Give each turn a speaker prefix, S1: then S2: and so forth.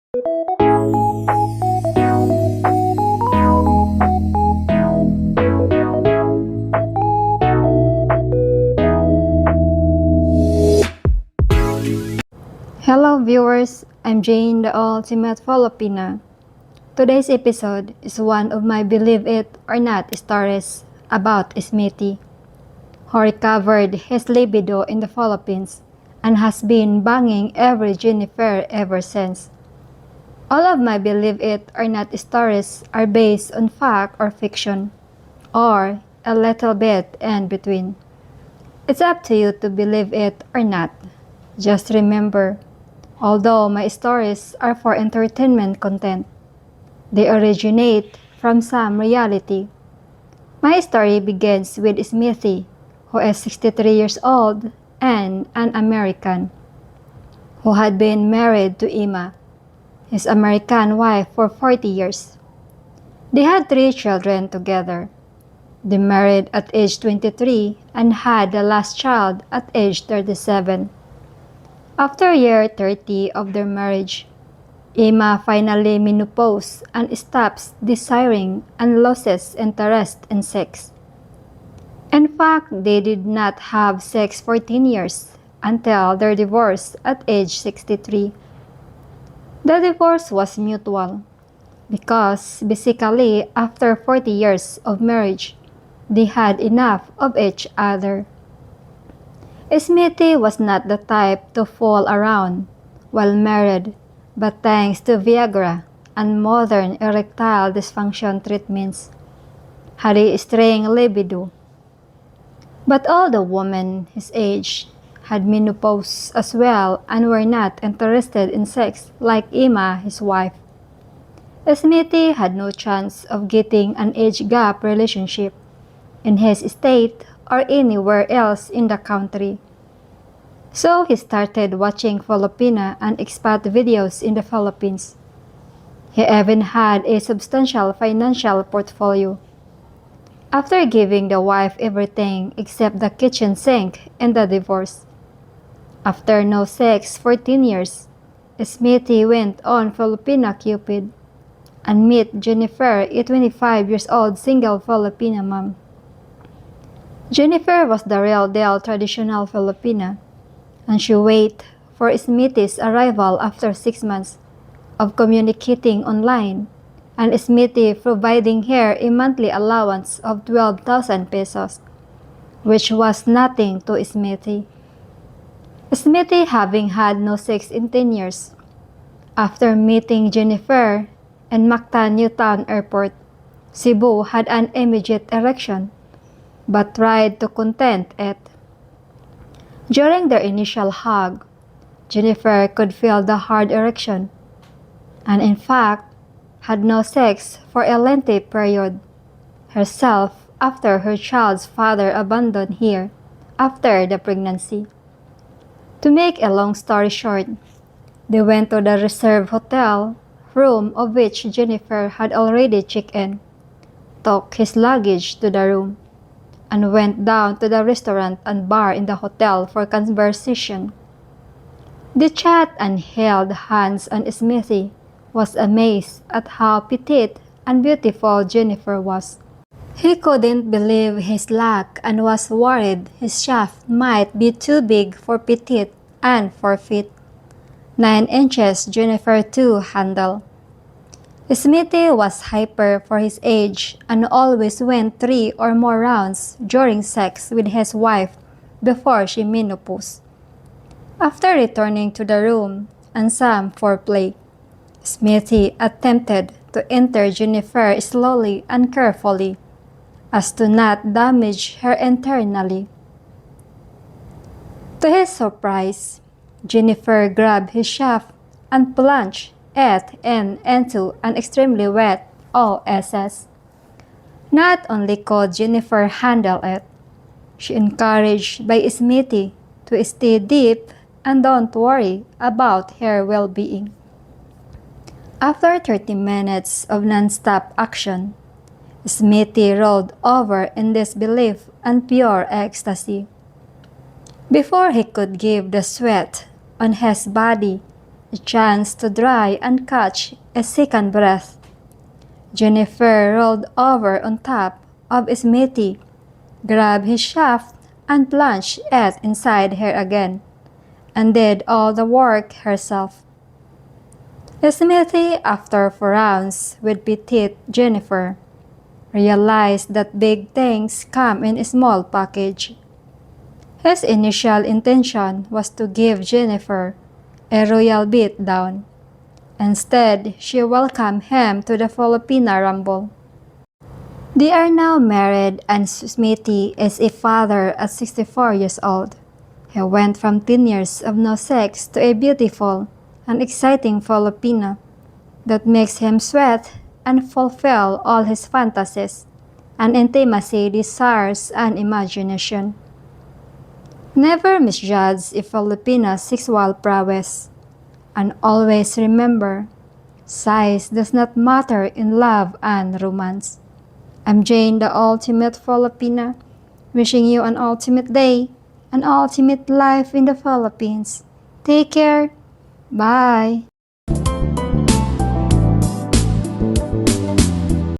S1: Hello viewers, I'm Jane, the ultimate Filipina. Today's episode is one of my believe it or not stories about Smithy, who recovered his libido in the Philippines and has been banging every Jennifer ever since. All of my believe it or not stories are based on fact or fiction, or a little bit in between. It's up to you to believe it or not. Just remember, although my stories are for entertainment content, they originate from some reality. My story begins with Smithy, who is 63 years old and an American, who had been married to Emma, his American wife, for 40 years. They had 3 children together. They married at age 23 and had the last child at age 37. After year 30 of their marriage, Emma finally menopause and stops desiring and loses interest in sex. In fact, they did not have sex for 10 years until their divorce at age 63. The divorce was mutual because basically after 40 years of marriage, they had enough of each other. Smithy was not the type to fool around while married, but thanks to Viagra and modern erectile dysfunction treatments, had a strong libido. But all the women his age had menopause as well and were not interested in sex like Emma, his wife. Smithy had no chance of getting an age gap relationship in his state or anywhere else in the country. So he started watching Filipina and expat videos in the Philippines. He even had a substantial financial portfolio. After giving the wife everything except the kitchen sink in the divorce. After no sex for 10 years, Smithy went on Filipina Cupid and met Jennifer, a 25 years old single Filipina mom. Jennifer was the real deal traditional Filipina, and she waited for Smithy's arrival after 6 months of communicating online, and Smithy providing her a monthly allowance of 12,000 pesos, which was nothing to Smithy. Smithy having had no sex in 10 years. After meeting Jennifer in Mactan Newtown Airport, Cebu had an immediate erection, but tried to contain it. During their initial hug, Jennifer could feel the hard erection, and in fact, had no sex for a lengthy period herself after her child's father abandoned her after the pregnancy. To make a long story short, they went to the reserved hotel room of which Jennifer had already checked in, took his luggage to the room, and went down to the restaurant and bar in the hotel for conversation. They chat and held hands, and Smithy was amazed at how petite and beautiful Jennifer was. He couldn't believe his luck and was worried his shaft might be too big for petite and for fit. 9 inches Jennifer to handle. Smithy was hyper for his age and always went 3 or more rounds during sex with his wife before she menopause. After returning to the room and some foreplay, Smithy attempted to enter Jennifer slowly and carefully as to not damage her internally. To his surprise, Jennifer grabbed his shaft and plunged it into an extremely wet OSS. Not only could Jennifer handle it, she encouraged by Smithy to stay deep and don't worry about her well-being. After 30 minutes of non-stop action, Smithy rolled over in disbelief and pure ecstasy. Before he could give the sweat on his body a chance to dry and catch a second breath. Jennifer rolled over on top of Smithy, grabbed his shaft, and plunged it inside her again, and did all the work herself. Smithy, after 4 rounds with petite Jennifer, realized that big things come in a small package. His initial intention was to give Jennifer a royal beatdown. Instead, she welcomed him to the Filipina Rumble. They are now married and Smithy is a father at 64 years old. He went from 10 years of no sex to a beautiful and exciting Filipina that makes him sweat and fulfill all his fantasies and intimacy, desires, and imagination. Never misjudge a Filipina's sexual prowess, and always remember, size does not matter in love and romance. I'm Jane, the ultimate Filipina, wishing you an ultimate day, an ultimate life in the Philippines. Take care. Bye.